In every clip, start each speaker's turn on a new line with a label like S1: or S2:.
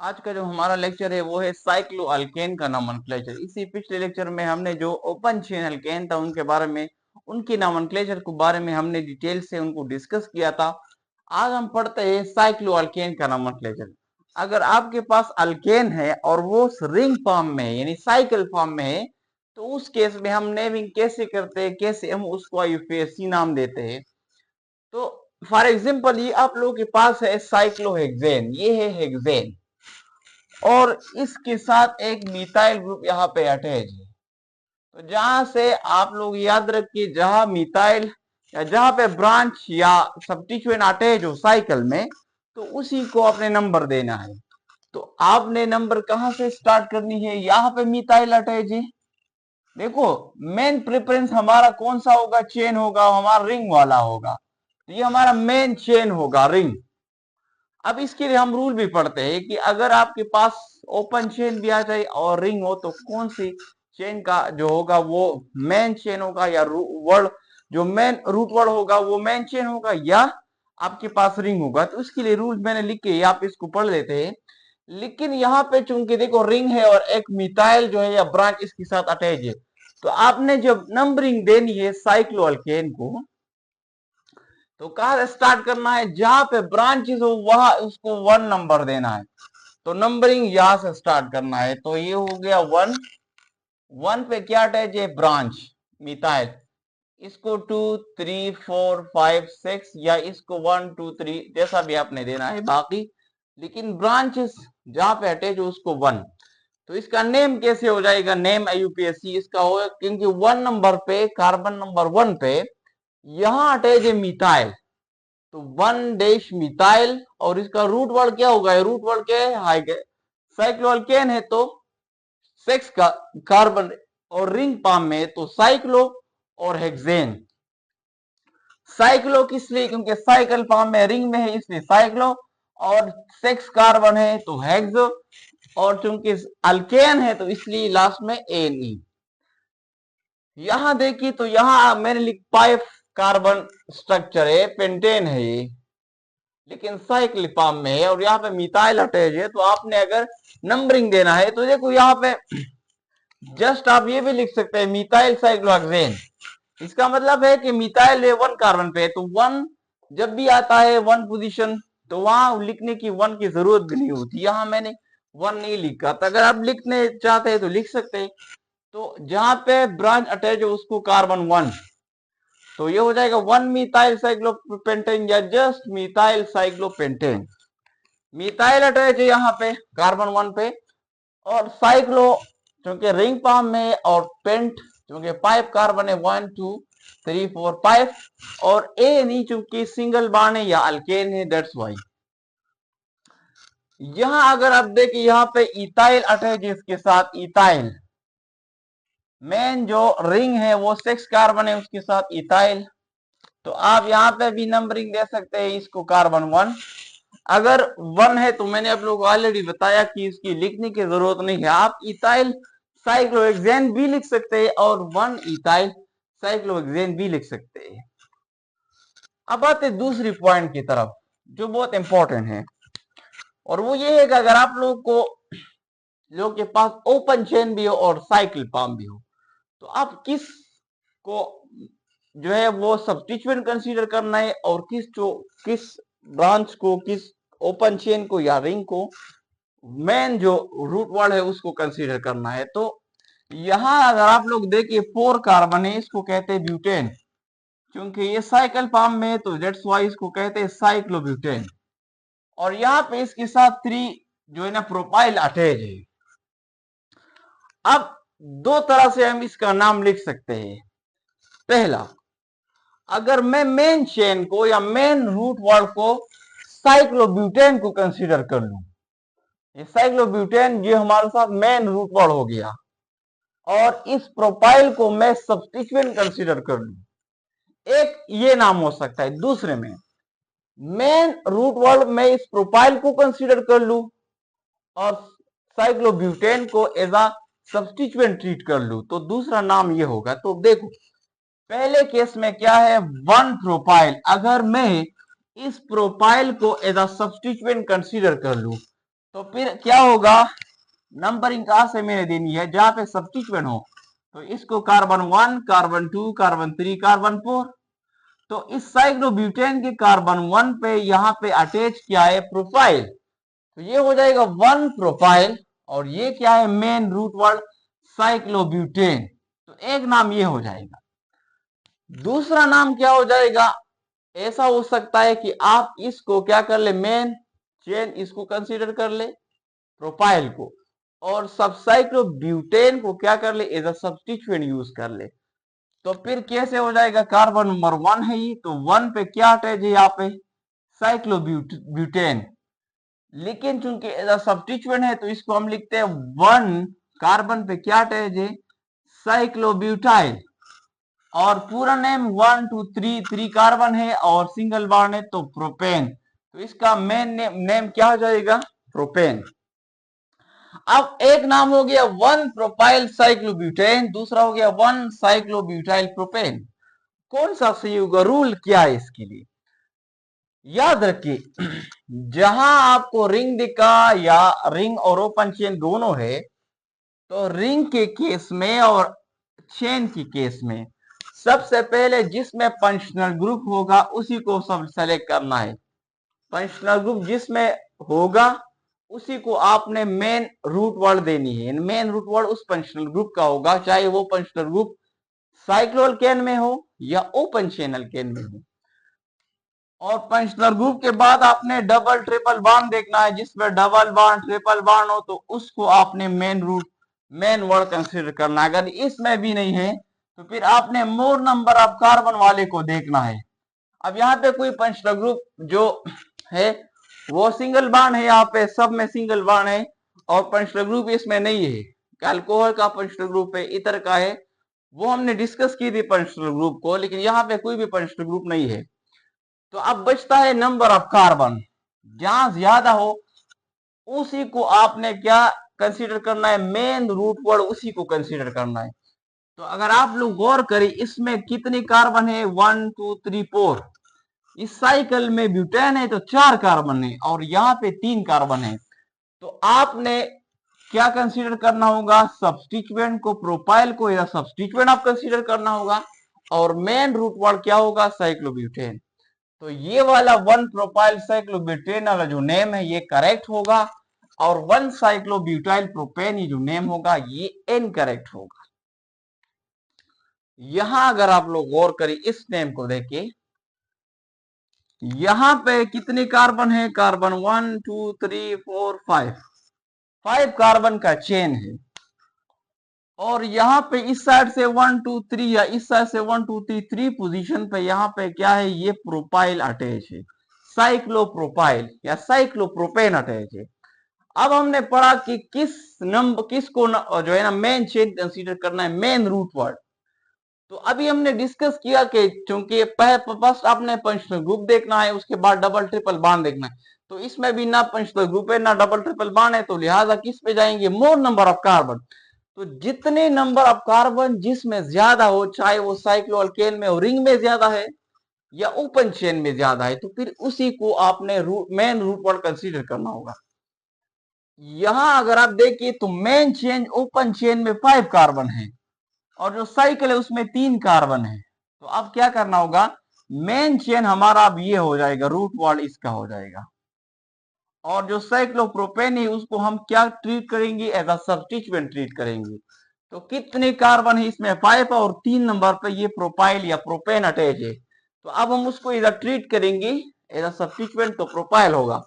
S1: आज का जो हमारा लेक्चर है वो है साइक्लो अल्केन का नोमेनक्लेचर। इसी पिछले लेक्चर में हमने जो ओपन चेन अल्केन था उनके बारे में, उनकी नोमेनक्लेचर के बारे में हमने डिटेल से उनको डिस्कस किया था। आज हम पढ़ते हैं साइक्लो अल्केन का नोमेनक्लेचर। अगर आपके पास अल्केन है और वो रिंग फॉर्म में है यानी साइकिल फॉर्म में है तो उस केस में हम नेमिंग कैसे करते हैं, कैसे हम उसको आईयूपीएसी नाम देते हैं। तो फॉर एग्जांपल ये आप लोगों के पास है साइक्लोहेक्सेन, ये है हेक्सेन और इसके साथ एक मिथाइल ग्रुप यहाँ पे अटैच है। तो जहां से आप लोग याद रखिए, जहां मिथाइल या जहां पे ब्रांच या सब्स्टिट्यूएंट अटैच हो साइकिल में, तो उसी को आपने नंबर देना है। तो आपने नंबर कहां से स्टार्ट करनी है, यहाँ पे मिथाइल अटैच है। देखो मेन प्रेफरेंस हमारा कौन सा होगा, चेन होगा, हमारा रिंग वाला होगा। तो ये हमारा मेन चेन होगा, रिंग। अब इसके लिए हम रूल भी पढ़ते हैं कि अगर आपके पास ओपन चेन भी आ जाए और रिंग हो तो कौन सी चेन का जो होगा वो मेन चेन होगा, या वर्ड जो मेन रूट वर्ड होगा वो मेन चेन होगा, या आपके पास रिंग होगा। तो इसके लिए रूल मैंने लिखे, आप इसको पढ़ लेते हैं। लेकिन यहाँ पे चूंकि देखो रिंग है और एक मिथाइल जो है या ब्रांच इसके साथ अटैच है, तो आपने जब नंबरिंग देनी है साइक्लोअल्केन को तो कहां से स्टार्ट करना है, जहां पे ब्रांचेस हो वहां उसको 1 नंबर देना है। तो नंबरिंग यहां से स्टार्ट करना है। तो ये हो गया 1, 1 पे क्या अटैच है, ब्रांच मिथाइल। इसको 2 3 4 5 6 या इसको 1 2 3 जैसा भी आपने देना है बाकी, लेकिन ब्रांचेस जहां पे अटैच हो उसको 1। तो इसका नेम कैसे हो जाएगा, नेम आईयूपीएसी इसका होगा, क्योंकि 1 नंबर पे कार्बन नंबर 1 पे यहां अटैच है मिथाइल, तो 1 डैश मिथाइल। और इसका रूट वर्ड क्या होगा, रूट वर्ड क्या है, साइक्लोअल्केन है तो 6 का कार्बन और रिंग फॉर्म में तो साइक्लो और हेक्सेन। साइक्लो किस लिए, क्योंकि साइकिल फॉर्म में रिंग में है इसलिए साइक्लो, और 6 कार्बन है तो हेक्सो, और चूंकि अल्केन है तो इसलिए लास्ट में एन ई। यहां देखिए तो यहां मैंने लिख 5 कार्बन स्ट्रक्चर है, पेंटेन है ये, लेकिन साइकिल फॉर्म में है और यहाँ पे मिथाइल अटैच है। तो आपने अगर नंबरिंग देना है तो देखो यहाँ पे जस्ट आप ये भी लिख सकते हैं मिथाइल साइक्लोहेक्सेन। इसका मतलब है कि मिथाइल है 1 कार्बन पे, तो 1 जब भी आता है 1 पोजीशन तो वहां लिखने की 1 की जरूरत भी नहीं होती। यहां मैंने 1 नहीं लिखा था, अगर आप लिखने चाहते हैं तो लिख सकते हैं। तो जहां पे ब्रांच अटैच है उसको कार्बन 1, तो ये हो जाएगा 1 मिथाइल साइक्लोपेंटेन या just methyl cyclopentane. Methyl attach है यहाँ पे कार्बन 1 पे, और साइक्लो क्योंकि रिंग फॉर्म में, और पेंट क्योंकि 5 कार्बन है 1 2 3 4 5, और ए नहीं चूंकि सिंगल बॉन्ड है या अल्केन है, दैट्स वाई। यहां अगर आप देखिए यहाँ पे इथाइल अटैच है, इसके साथ इथाइल मेन जो रिंग है वो 6 कार्बन है उसके साथ इथाइल। तो आप यहाँ पे भी नंबरिंग दे सकते हैं, इसको कार्बन 1। अगर 1 है तो मैंने आप लोगों को ऑलरेडी बताया कि इसकी लिखने की जरूरत नहीं है, आप इथाइल साइक्लोहेक्सेन भी लिख सकते हैं और 1 इथाइल साइक्लोहेक्सेन भी लिख सकते हैं। अब आते दूसरी पॉइंट की तरफ जो बहुत इंपॉर्टेंट है, और वो ये है कि अगर आप लोग के पास ओपन चेन भी हो और साइकिल फॉर्म भी हो, तो आप किस को जो है वो सब्स्टिट्यूएंट कंसीडर करना है, और किस ब्रांच को, किस ओपन चेन को या रिंग को मेन जो रूट वर्ड है उसको कंसीडर करना है। तो यहां अगर आप लोग देखिए 4 कार्बन है, इसको कहते हैं ब्यूटेन, क्योंकि ये साइकिल फॉर्म में है तो दैट्स वाई इसको कहते हैं साइक्लोब्यूटेन। और यहाँ पे इसके साथ 3 जो है ना प्रोपाइल अटैच है। अब दो तरह से हम इसका नाम लिख सकते हैं। पहला, अगर मैं मेन चेन को या मेन रूट वर्ड को साइक्लोब्यूटेन को कंसीडर कर लूं, ये साइक्लोब्यूटेन ये हमारे साथ मेन रूट वर्ड हो गया, और इस प्रोपाइल को मैं सब्स्टिट्यूएंट कंसीडर कर लूं, एक ये नाम हो सकता है। दूसरे में मेन रूट वर्ड में इस प्रोपाइल को कंसीडर कर लूं और साइक्लोब्यूटेन को एज अ सब्स्टिट्यूएंट ट्रीट कर लूं, तो दूसरा नाम ये होगा। तो देखो पहले केस में क्या है, 1 प्रोपाइल, अगर मैं इस प्रोपाइल को एज अ सब्स्टिट्यूएंट कंसीडर कर लूं तो फिर क्या होगा, नंबरिंग कहां से मैंने देनी है, जहां पे सब्स्टिट्यूएंट हो। तो इसको कार्बन 1, कार्बन 2, कार्बन 3, कार्बन 4। तो इस साइक्लोब्यूटेन के कार्बन 1 पे यहाँ पे अटैच किया है प्रोफाइल, तो ये हो जाएगा 1 प्रोफाइल। और ये क्या है, मेन रूट वर्ड साइक्लोब्यूटेन। तो एक नाम ये हो जाएगा। दूसरा नाम क्या हो जाएगा, ऐसा हो सकता है कि आप इसको क्या कर ले, मेन चेन इसको कंसीडर कर ले, प्रोपाइल को, और सबसाइक्लोब्यूटेन को क्या कर ले, एज अ सब्स्टिट्यूएंट यूज कर ले। तो फिर कैसे हो जाएगा, कार्बन नंबर 1 है ये, तो 1 पे क्या अटैच है यहाँ पे, साइक्लोब्यूटेन। लेकिन चूंकि एज अ सब्स्टिट्यूएंट है तो इसको हम लिखते हैं 1, कार्बन पे क्या अटैच है, साइक्लोब्यूटाइल। और पूरा नेम 1 2 3, 3 कार्बन है और सिंगल बॉन्ड है तो प्रोपेन। तो इसका मेन नेम क्या हो जाएगा, प्रोपेन। अब एक नाम हो गया 1 प्रोपाइल साइक्लोब्यूटेन, दूसरा हो गया 1 साइक्लोब्यूटाइल प्रोपेन। कौन सा सही होगा, रूल क्या है इसके लिए, याद रखिए जहां आपको रिंग दिखा या रिंग और ओपन चेन दोनों है, तो रिंग के केस में और चेन के केस में सबसे पहले जिसमें फंक्शनल ग्रुप होगा उसी को सब सेलेक्ट करना है। फंक्शनल ग्रुप जिसमें होगा उसी को आपने मेन रूट वर्ड देनी है। मेन रूट वर्ड उस फंक्शनल ग्रुप का होगा, चाहे वो फंक्शनल ग्रुप साइक्लोअल्केन में हो या ओपन चेन अल्केन में हो। और फंक्शनल ग्रुप के बाद आपने डबल ट्रिपल बॉन्ड देखना है, जिसमें डबल बॉन्ड ट्रिपल बॉन्ड हो तो उसको आपने मेन वर्ड कंसीडर करना है। अगर इसमें भी नहीं है तो फिर आपने मोर नंबर ऑफ कार्बन वाले को देखना है। अब यहाँ पे कोई फंक्शनल ग्रुप जो है वो सिंगल बॉन्ड है, यहाँ पे सब में सिंगल बॉन्ड है, और फंक्शनल ग्रुप इसमें नहीं है, अल्कोहल का फंक्शनल ग्रुप है, इतर का है, वो हमने डिस्कस की थी फंक्शनल ग्रुप को, लेकिन यहाँ पे कोई भी फंक्शनल ग्रुप नहीं है। तो अब बचता है नंबर ऑफ कार्बन, जहां ज्यादा हो उसी को आपने क्या कंसीडर करना है, मेन रूट वर्ड उसी को कंसीडर करना है। तो अगर आप लोग गौर करें इसमें कितने कार्बन है, 1 2 3 4। इस साइकिल में ब्यूटेन है तो 4 कार्बन है और यहाँ पे 3 कार्बन है। तो आपने क्या कंसीडर करना होगा, सब्स्टिट्यूएंट को, प्रोपाइल को या सब्स्टिट्यूएंट आप कंसीडर करना होगा, और मेन रूट वर्ड क्या होगा, साइक्लोब्यूटेन। तो ये वाला 1 प्रोपाइल साइक्लोब्यूटेन वाला जो नेम है ये करेक्ट होगा, और 1 साइक्लोब्यूटाइल प्रोपेन ये जो नेम होगा ये इनकरेक्ट होगा। यहां अगर आप लोग गौर करें इस नेम को देखिए, यहां पे कितने कार्बन है, कार्बन 1 2 3 4 5 कार्बन का चेन है। और यहाँ पे इस साइड से 1 2 3 या इस साइड से 1 2 3 3 पोजीशन पे यहाँ पे क्या है, ये प्रोपाइल अटैच है, साइक्लोप्रोपाइल या साइक्लोप्रोपेन अटैच है। अब हमने पढ़ा कि किसको जो है ना मेन चेन कंसीडर करना है, मेन रूट वर्ड। तो अभी हमने डिस्कस किया कि चूंकि फर्स्ट आपने फंक्शनल ग्रुप देखना है, उसके बाद डबल ट्रिपल बॉन्ड देखना है। तो इसमें भी ना फंक्शनल ग्रुप है ना डबल ट्रिपल बॉन्ड है, तो लिहाजा किस पे जाएंगे, मोर नंबर ऑफ कार्बन। तो जितने नंबर ऑफ कार्बन जिसमें ज्यादा हो, चाहे वो साइक्लोअल्केन में और रिंग में ज्यादा है या ओपन चेन में ज्यादा है, तो फिर उसी को आपने मेन रूट वर्ड कंसीडर करना होगा। यहां अगर आप देखिए तो मेन चेन ओपन चेन में 5 कार्बन है और जो साइकिल है उसमें 3 कार्बन है। तो अब क्या करना होगा, मेन चेन हमारा अब ये हो जाएगा, रूट वर्ड इसका हो जाएगा, और जो साइक्लोप्रोपेन है उसको हम क्या ट्रीट करेंगे, एज अ सब्स्टिट्यूएंट ट्रीट करेंगे। तो कितने कार्बन है इसमें, 5, और 3 नंबर पे ये प्रोपाइल या प्रोपेन अटैच है। तो अब हम उसको इधर ट्रीट करेंगे एज अ सब्स्टिट्यूएंट, तो प्रोपाइल होगा।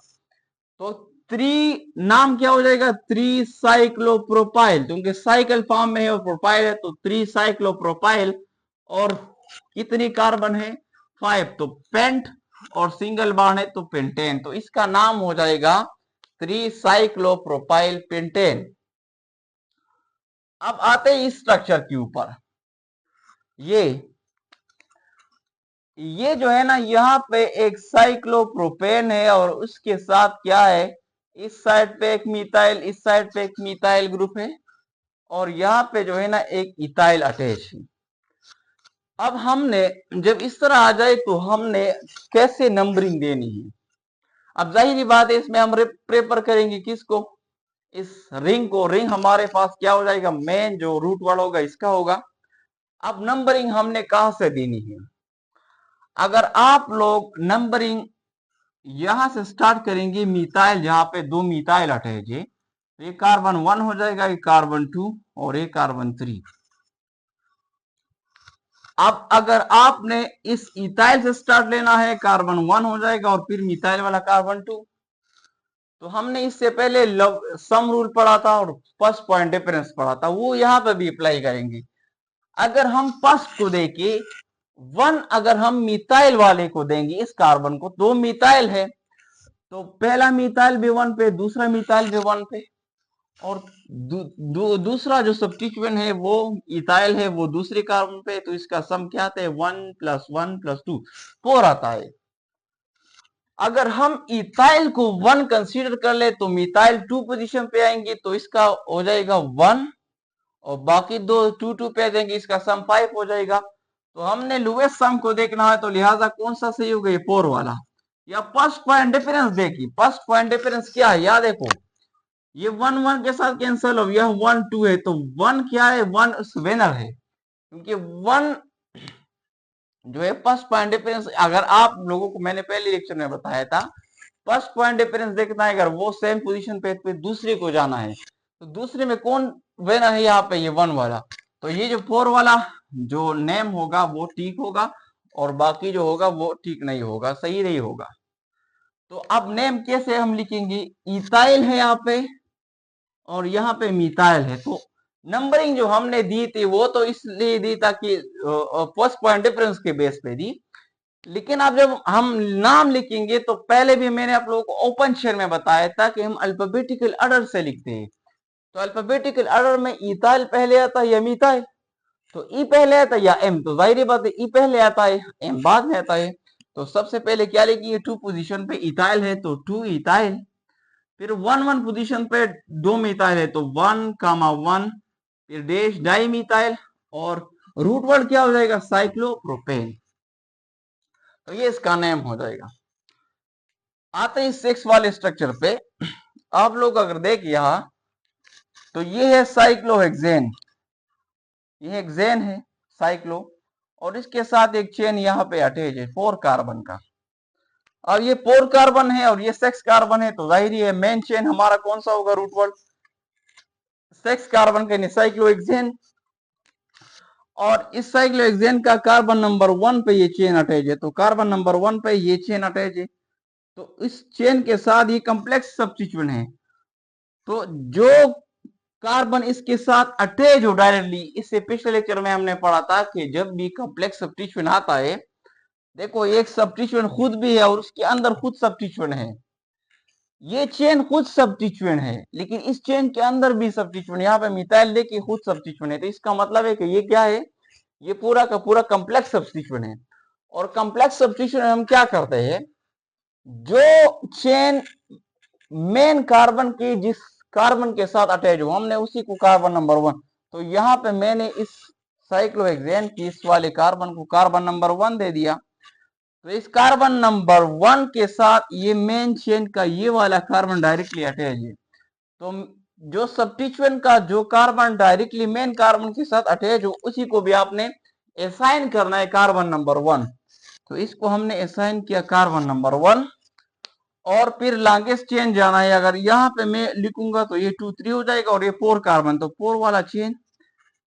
S1: तो 3 नाम क्या हो जाएगा, 3 साइक्लोप्रोपाइल, क्योंकि साइकिल फॉर्म में है और प्रोपाइल है, तो 3 साइक्लोप्रोपाइल। और कितनी कार्बन है, 5, तो पेंट, और सिंगल बॉन्ड है तो पेंटेन। तो इसका नाम हो जाएगा 3 साइक्लोप्रोपाइल पेंटेन। अब आते हैं इस स्ट्रक्चर के ऊपर। ये जो है ना, यहाँ पे एक साइक्लोप्रोपेन है और उसके साथ क्या है, इस साइड पे एक मिथाइल, इस साइड पे एक मिथाइल ग्रुप है, और यहाँ पे जो है ना एक इथाइल अटैच है। अब हमने जब इस तरह आ जाए तो हमने कैसे नंबरिंग देनी है। अब जाहिर बात है इसमें हम प्रेफर करेंगे किसको, इस रिंग को। रिंग हमारे पास क्या हो जाएगा, मेन जो रूट वर्ड होगा इसका होगा। अब नंबरिंग हमने कहां से देनी है, अगर आप लोग नंबरिंग यहां से स्टार्ट करेंगे, मिथाइल जहां पे दो मिथाइल अटैच है, तो ये कार्बन 1 हो जाएगा, ये कार्बन 2 और ये कार्बन 3। अब अगर आपने इस इथाइल से स्टार्ट लेना है, कार्बन 1 हो जाएगा और फिर मिथाइल वाला कार्बन 2। तो हमने इससे पहले सम रूल पढ़ा था और फर्स्ट पॉइंट डिफरेंस पढ़ा था, वो यहां पे भी अप्लाई करेंगे। अगर हम फर्स्ट को देके 1 अगर हम मिथाइल वाले को देंगे, इस कार्बन को, दो मिथाइल है तो पहला मिथाइल भी 1 पे, दूसरा मिथाइल भी 1 पे, और दूसरा जो सब्स्टिट्यूएंट है वो इथाइल है, वो दूसरे कार्बन पे, तो इसका सम क्या आता है, 1 + 1 + 2 4 आता है। अगर हम इथाइल को 1 कंसीडर कर ले तो मिथाइल 2 पोजीशन पे आएंगे, तो इसका हो जाएगा 1 और बाकी दो 2 पे आ जाएंगे, इसका सम 5 हो जाएगा। तो हमने लोएस्ट सम को देखना है, तो लिहाजा कौन सा सही होगा, ये 4 वाला। या फर्स्ट पॉइंट डिफरेंस देखिए, फर्स्ट पॉइंट डिफरेंस क्या है, याद देखो, ये 1 1 के साथ कैंसिल हो, यह 1 2 है, तो 1 क्या है, 1 विनर है, क्योंकि 1 जो है फर्स्ट पॉइंट डिफरेंस। अगर आप लोगों को मैंने पहले लेक्चर में बताया था, फर्स्ट पॉइंट डिफरेंस देखना है, अगर वो सेम पोजीशन पे दूसरे को जाना है, तो दूसरे में कौन विनर है, यहाँ पे ये 1 वाला। तो ये जो 4 वाला जो नेम होगा वो ठीक होगा, और बाकी जो होगा वो ठीक नहीं होगा, सही नहीं होगा। तो अब नेम कैसे हम लिखेंगे, इथाइल है यहाँ पे और यहाँ पे मिथाइल है। तो नंबरिंग जो हमने दी थी वो तो इसलिए दी ताकि फर्स्ट पॉइंट डिफरेंस के बेस पे दी, लेकिन अब जब हम नाम लिखेंगे तो पहले भी मैंने आप लोगों को ओपन शेयर में बताया था कि हम अल्फाबेटिकल ऑर्डर से लिखते हैं। तो अल्फाबेटिकल ऑर्डर में इथाइल पहले आता है या मिथाइल, तो ई पहले आता है या एम, तो जाहिर बात है ई पहले आता है, एम बाद में आता है। तो सबसे पहले क्या लिखिए, 2 पोजीशन पे इथाइल है तो 2 इथाइल, फिर 1 1 पोजीशन पे 2 मिथाइल है तो 1 1, फिर डैश डाई मिथाइल, और रूट वर्ड क्या हो जाएगा, साइक्लोप्रोपेन। तो ये इसका नेम हो जाएगा। आते हैं 6 वाले स्ट्रक्चर पे। आप लोग अगर देख यहां, तो ये है साइक्लोहेक्सेन, ये हेक्सेन है साइक्लो, और इसके साथ एक चेन यहाँ पे अटैच है 4 कार्बन का। अब ये 4 कार्बन है और ये 6 कार्बन है, तो जाहिर है मेन चेन हमारा कौन सा होगा, रूट वर्ड 6 कार्बन के साइक्लोहेक्सेन। और इस साइक्लोहेक्सेन का कार्बन नंबर 1 पे ये चेन अटैच है, तो कार्बन नंबर 1 पे ये चेन अटैच है, तो इस चेन के साथ ये कॉम्प्लेक्स सब्स्टिट्यूएंट है। तो जो कार्बन इसके साथ अटैच हो डायरेक्टली, इससे पिछले लेक्चर में हमने पढ़ा था कि जब भी कॉम्प्लेक्स सब्स्टिट्यूएंट आता है, देखो एक सब्स्टिट्यूएंट खुद भी है और उसके अंदर खुद सब्स्टिट्यूएंट है, ये चेन खुद सब्स्टिट्यूएंट है, लेकिन इस चेन के अंदर भी सब्स्टिट्यूएंट, यहाँ पे मिथाइल देखिए खुद सब्स्टिट्यूएंट है, तो इसका मतलब है कि ये क्या है, ये पूरा का पूरा कॉम्प्लेक्स सब्स्टिट्यूएंट है। और कॉम्प्लेक्स सब्स्टिट्यूएंट हम क्या करते हैं, जो चेन मेन कार्बन की जिस कार्बन के साथ अटैच हो, हमने उसी को कार्बन नंबर 1, तो यहाँ पे मैंने इस साइक्लोहेक्सेन की इस वाले कार्बन को कार्बन नंबर 1 दे दिया। तो इस कार्बन नंबर 1 के साथ ये मेन चेन का ये वाला कार्बन डायरेक्टली अटैच है, तो जो सब्स्टिट्यूएंट का जो कार्बन डायरेक्टली मेन कार्बन के साथ अटैच हो, उसी को भी आपने असाइन करना है कार्बन नंबर 1। तो इसको हमने असाइन किया कार्बन नंबर 1, और फिर लॉन्गेस्ट चेन जाना है, अगर यहाँ पे मैं लिखूंगा तो ये 2 3 हो जाएगा, और ये 4 कार्बन, तो 4 वाला चेन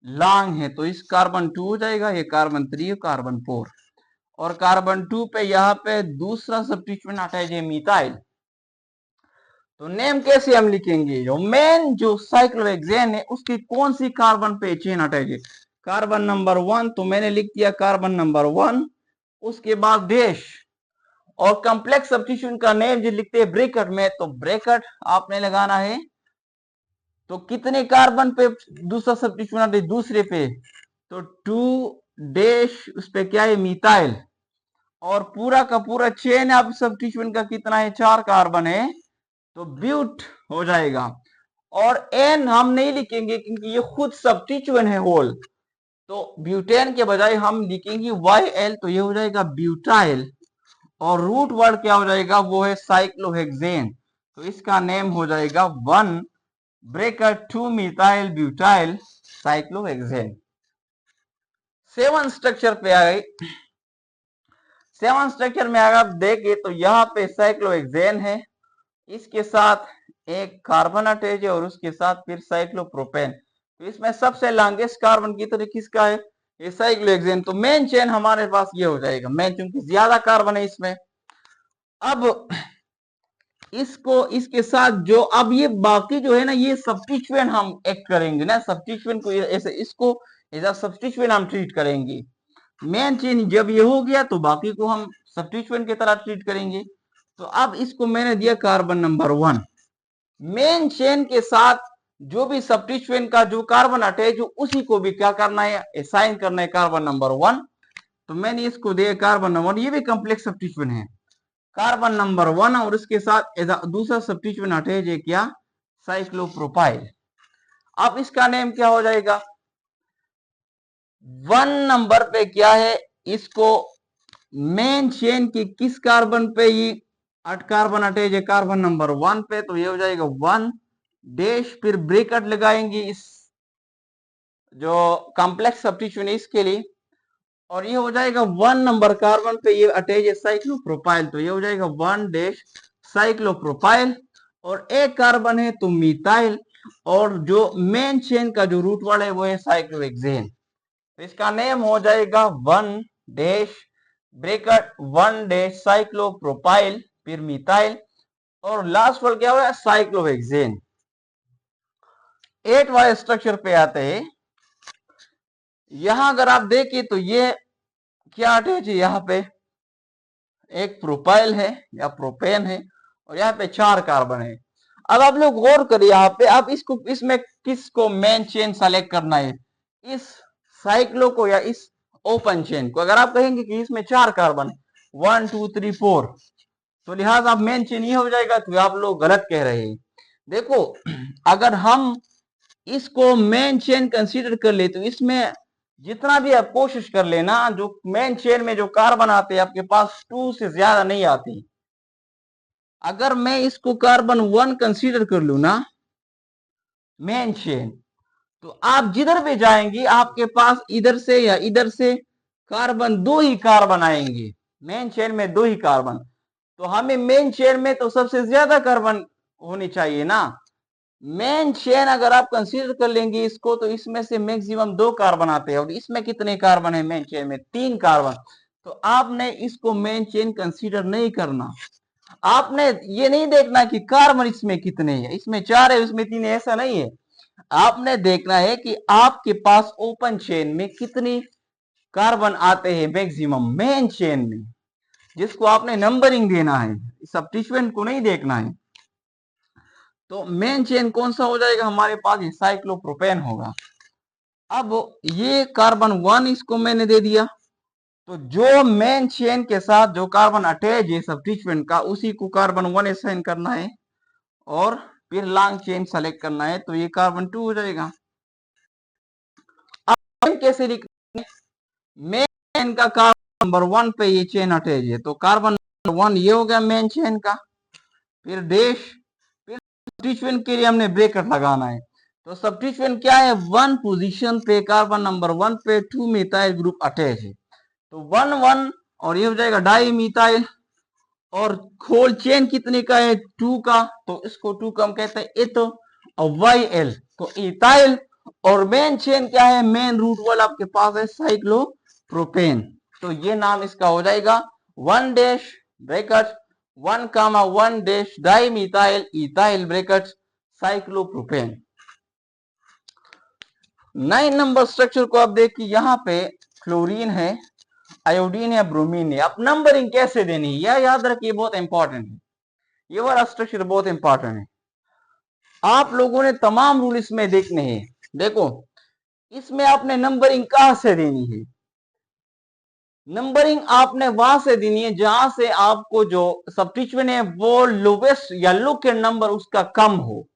S1: लॉन्ग है, तो इस कार्बन 2 हो जाएगा, ये कार्बन 3 कार्बन 4, और कार्बन 2 पे यहाँ पे दूसरा सब्स्टिट्यूएंट अटैच है मिथाइल। तो नेम कैसे हम लिखेंगे, जो मेन जो साइक्लोहेक्सेन है उसकी कौन सी कार्बन पे चेन अटैच है, कार्बन नंबर 1, तो मैंने लिख दिया कार्बन नंबर 1, उसके बाद डैश, और कॉम्प्लेक्स सब्स्टिट्यूएंट का नेम जो लिखते हैं ब्रैकेट में, तो ब्रैकेट आपने लगाना है। तो कितने कार्बन पे दूसरा सब्स्टिट्यूएंट है, दूसरे पे, तो 2 डैश उस पे क्या है, मिथाइल, और पूरा का पूरा चेन आप सब्स्टिट्यूएंट का कितना है, 4 कार्बन है, तो ब्यूट हो जाएगा। और एन हम नहीं लिखेंगे क्योंकि ये खुद सब्स्टिट्यूएंट है होल, तो ब्यूटेन के बजाय हम लिखेंगे YL, तो ये हो जाएगा ब्यूटाइल। और रूट वर्ड क्या हो जाएगा, वो है साइक्लोहेक्सेन। तो इसका नेम हो जाएगा 1 breaker 2 methyl butyl cyclohexane. 7 structure पे आ गई। 7 स्ट्रक्चर में अगर आप देखें तो यहाँ पे साइक्लोहेक्सेन है, इसके साथ एक कार्बन अटैच है और उसके साथ फिर साइक्लोप्रोपेन। तो इसमें सबसे लॉन्गेस्ट कार्बन की तरह किसका है, ये साइक्लोहेक्सेन। तो मेन चेन हमारे पास ये हो जाएगा मेन, क्योंकि ज्यादा कार्बन है इसमें। अब इसको इसके साथ जो अब ये बाकी जो है ना, ये सब्स्टिट्यूएंट हम एक्ट करेंगे ना, सब्स्टिट्यूएंट को ऐसे इसको एज अ सब्स्टिट्यूएंट हम ट्रीट करेंगे। मेन चेन जब ये हो गया तो बाकी को हम सब्स्टिट्यूएंट की तरह ट्रीट करेंगे। तो अब इसको मैंने दिया कार्बन नंबर 1। मेन चेन के साथ जो भी सब्स्टिट्यूएंट का जो कार्बन अटैच हो उसी को भी क्या करना है, असाइन करना है कार्बन नंबर 1। तो मैंने इसको दिया कार्बन नंबर 1, ये भी कॉम्प्लेक्स सब्स्टिट्यूएंट है, कार्बन नंबर 1 और उसके साथ दूसरा सब्स्टिट्यूएंट अटैच है क्या, साइक्लोप्रोपाइल। अब इसका नेम क्या हो जाएगा, 1 नंबर पे क्या है, इसको मेन चेन की किस कार्बन पे ये 8 कार्बन अटैच है, कार्बन नंबर 1 पे। तो ये हो जाएगा 1 डैश, फिर ब्रैकेट लगाएंगे इस जो कॉम्प्लेक्स सब्स्टिट्यूएंट इसके लिए, और ये हो जाएगा 1 नंबर कार्बन पे ये अटैच है साइक्लोप्रोपाइल। तो ये हो जाएगा 1 डैश साइक्लोप्रोपाइल, और एक कार्बन है तो मिथाइल, और जो मेन चेन का जो रूट वर्ड है वो है साइक्लोहेक्सेन। तो इसका नेम हो जाएगा 1 डैश ब्रैकेट 1 डैश साइक्लोप्रोपाइल, फिर मिथाइल, और लास्ट वर्ड क्या हुआ, साइक्लोहेक्सेन। 8 वाले स्ट्रक्चर पे आते हैं। यहां अगर आप देखें तो ये क्या अटैच है, यहाँ पे एक प्रोपाइल है या प्रोपेन है, और यहाँ पे 4 कार्बन है। अब आप लोग गौर करिए यहाँ पे, अब इसको इसमें किसको मेन चेन सेलेक्ट करना है, इस साइक्लो को या इस ओपन चेन को। अगर आप कहेंगे कि इसमें 4 कार्बन है 1 2 3 4, तो लिहाजा आप मेन चेन ये हो जाएगा, तो आप लोग गलत कह रहे हैं। देखो अगर हम इसको मेन चेन कंसीडर कर ले तो इसमें जितना भी आप कोशिश कर लेना, जो मेन चेन में जो कार्बन आते हैं आपके पास 2 से ज्यादा नहीं आती। अगर मैं इसको कार्बन 1 कंसीडर कर लू ना मेन चेन, तो आप जिधर भी जाएंगे आपके पास इधर से या इधर से कार्बन 2 ही कार्बन आएंगे, मेन चेन में 2 ही कार्बन। तो हमें मेन चेन में तो सबसे ज्यादा कार्बन होनी चाहिए ना। मेन चेन अगर आप कंसीडर कर लेंगे इसको, तो इसमें से मैक्सिमम 2 कार्बन आते हैं, और इसमें कितने कार्बन है मेन चेन में, 3 कार्बन। तो आपने इसको मेन चेन कंसीडर नहीं करना। आपने ये नहीं देखना कि कार्बन इसमें कितने हैं, इसमें 4 है उसमें 3 है, ऐसा नहीं है। आपने देखना है कि आपके पास ओपन चेन में कितनी कार्बन आते हैं मैक्सिमम मेन चेन में, जिसको आपने नंबरिंग देना है, सब्स्टिट्यूएंट को नहीं देखना है। तो मेन चेन कौन सा हो जाएगा हमारे पास, ये साइक्लोप्रोपेन होगा। अब ये कार्बन 1 इसको मैंने दे दिया, तो जो मेन चेन के साथ जो कार्बन अटैच है सब्स्टिट्यूएंट का, उसी को कार्बन 1 असाइन करना है, और फिर लॉन्ग चेन सेलेक्ट करना है, तो ये कार्बन 2 हो जाएगा। अब कैसे लिखना है, मेन चेन का कार्बन नंबर 1 पे ये चेन अटैच है, तो कार्बन नंबर 1 ये हो गया मेन चेन का, फिर डैश, फिर सब्स्टिट्यूएंट के लिए हमने ब्रैकेट लगाना है। तो सब्स्टिट्यूएंट क्या है, 1 पोजीशन पे कार्बन नंबर 1 पे 2 मिथाइल ग्रुप अटैच है, तो 1 1, और ये हो जाएगा डाई मिथाइल, और होल चेन कितने का है, 2 का, तो इसको 2 का हम कहते हैं एथो, और YL तो इथाइल। और मेन चेन क्या है, मेन रूट वर्ड आपके पास है साइक्लोप्रोपेन। तो ये नाम इसका हो जाएगा 1 डैश ब्रैकेट 1 कामा 1 dash di methyl ethyl bracket cyclopropane. 9 number structure को आप देखिए, यहाँ पे क्लोरीन है, आयोडीन या ब्रोमीन है। आप नंबरिंग कैसे देनी है यह याद रखिए, बहुत इंपॉर्टेंट है, ये वाला स्ट्रक्चर बहुत इंपॉर्टेंट है। आप लोगों ने तमाम रूल इसमें देखने हैं। देखो इसमें आपने नंबरिंग कहां से देनी है, नंबरिंग आपने वहां से देनी है जहां से आपको जो सब्स्टिट्यूएंट है वो लोवेस्ट या लुक एंड नंबर उसका कम हो।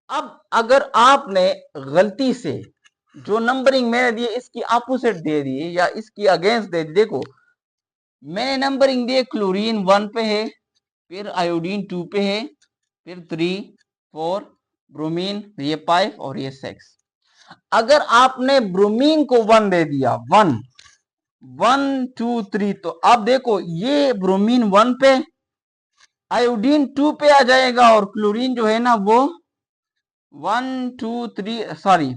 S1: अब अगर आपने गलती से जो नंबरिंग मैंने दी इसकी अपोजिट दे दी या इसकी अगेंस्ट दे दी, देखो मैंने नंबरिंग दिए, क्लोरीन 1 पे है, फिर आयोडीन 2 पे है, फिर 3, 4, ब्रोमीन ये 5 और ये 6। अगर आपने ब्रोमीन को 1 दे दिया, 1 1 2 3, तो आप देखो ये ब्रोमीन 1 पे, आयोडीन 2 पे आ जाएगा और क्लोरीन जो है ना वो 1 2 3 सॉरी,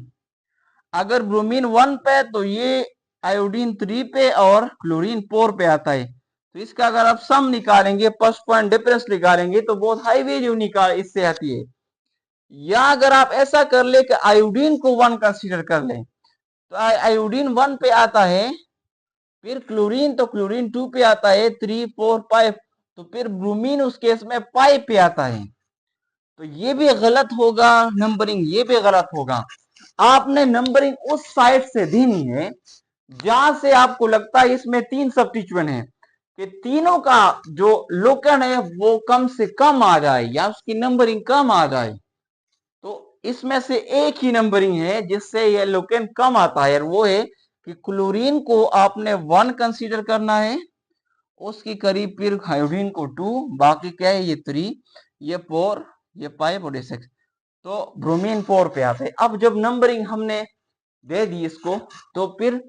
S1: अगर ब्रोमीन 1 पे तो ये आयोडीन 3 पे और क्लोरीन 4 पे आता है। तो इसका अगर आप सम निकालेंगे, फर्स्ट पॉइंट डिफरेंस निकालेंगे तो बहुत हाई वैल्यू निकाल इससे आती है। या अगर आप ऐसा कर ले कि आयोडीन को 1 कंसीडर कर ले, तो आयोडीन 1 पे आता है, फिर क्लोरीन तो क्लोरीन 2 पे आता है, 3 4 5, तो फिर ब्रोमीन उस केस में 5 पे आता है। तो ये भी गलत होगा नंबरिंग, ये भी गलत होगा। आपने नंबरिंग उस साइड से देनी है जहां से आपको लगता है इसमें 3 सब्स्टिट्यूएंट है, कि तीनों का जो लोकेंड है वो कम से कम आ जाए या उसकी नंबरिंग कम आ जाए। तो इसमें से एक ही नंबरिंग है जिससे ये लोकेंड कम आता है, और वो है कि क्लोरीन को आपने 1 कंसीडर करना है, उसकी करीब फिर आयोडीन को 2, बाकी क्या है ये 3, ये 4, ये 5 और ये 6, तो ब्रोमीन 4 पे आते हैं। अब जब नंबरिंग हमने दे दी इसको, तो फिर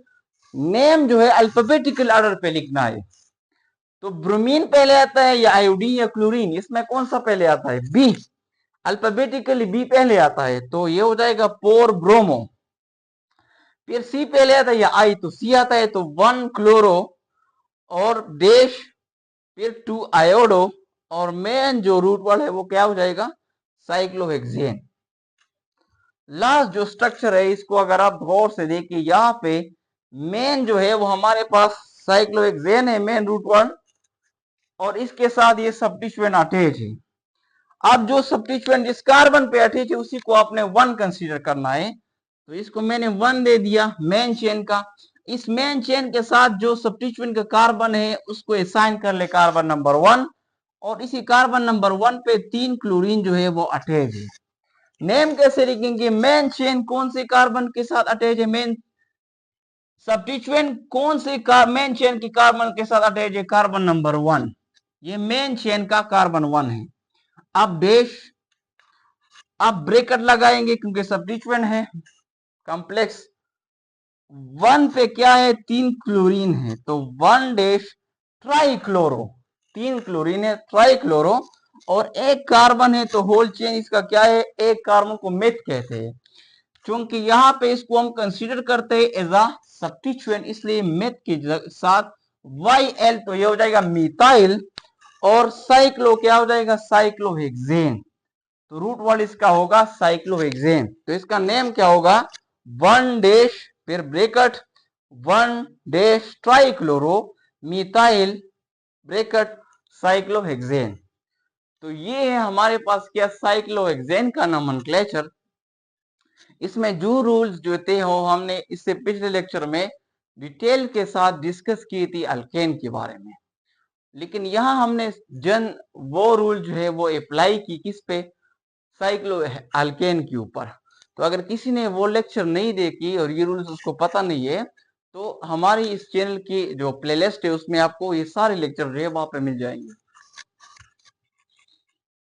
S1: नेम जो है अल्फाबेटिकल ऑर्डर पे लिखना है। तो ब्रोमीन पहले आता है या आयोडीन या क्लोरीन, इसमें कौन सा पहले आता है? बी, अल्फाबेटिकली बी पहले आता है, तो ये हो जाएगा 4 ब्रोमो। फिर सी पहले आता है या आई, तो सी आता है, तो 1 क्लोरो और डैश, फिर 2 आयोडो, और मेन जो रूट वर्ड है वो क्या हो जाएगा? साइक्लोहेक्सेन। लास्ट जो स्ट्रक्चर है इसको अगर आप गौर से देखिए, यहाँ पे मेन जो है वो हमारे पास साइक्लोहेक्सेन है, मेन रूट वर्ड, और इसके साथ ये सब्स्टिट्यूएंट अटैच है। अब जो सब्स्टिट्यूएंट जिस कार्बन पे अटैच है उसी को आपने 1 कंसीडर करना है, तो इसको मैंने 1 दे दिया मेन चेन का। इस मेन चेन के साथ जो सब्स्टिट्यूएंट का कार्बन है उसको असाइन कर ले कार्बन नंबर 1, और इसी कार्बन नंबर 1 पे 3 क्लोरीन जो है वो अटैच है। नेम कैसे लिखेंगे? मेन चेन कौन से कार्बन के साथ अटैच है, मेन सब्स्टिट्यूएंट कौन से मेन चेन की कार्बन के साथ अटैच है? कार्बन नंबर 1, ये मेन चेन का कार्बन 1 है। अब डैश, अब ब्रैकेट लगाएंगे क्योंकि सब्स्टिट्यूएंट है कॉम्प्लेक्स। 1 पे क्या है? 3 क्लोरीन है, तो 1 डैश ट्राइक्लोरो, 3 क्लोरीन है ट्राइक्लोरो, और एक कार्बन है, तो होल चेन इसका क्या है? एक कार्बन को मेथ कहते हैं। क्योंकि यहाँ पे इसको हम कंसीडर करते हैं एज अ सब्स्टिट्यूएंट, इसलिए मेथ के साथ YL, तो ये हो जाएगा मिथाइल, और साइक्लो क्या हो जाएगा? साइक्लोहेक्सेन। तो रूट वर्ड इसका होगा साइक्लोहेक्सेन। तो इसका नेम क्या होगा? 1 डैश फिर bracket 1 dash trichloro methyl bracket cyclohexane. तो ये है हमारे पास क्या? साइक्लोहेक्सेन का नोमेनक्लेचर। इसमें जो रूल्स जो थे हो हमने इससे पिछले लेक्चर में डिटेल के साथ डिस्कस की थी अल्केन के बारे में, लेकिन यहाँ हमने वो रूल जो है वो अप्लाई की किस पे? साइक्लो अल्केन के ऊपर। तो अगर किसी ने वो लेक्चर नहीं देखी और ये रूल्स उसको पता नहीं है, तो हमारी इस चैनल की जो प्लेलिस्ट है उसमें आपको ये सारे लेक्चर जो है वहां पे मिल जाएंगे।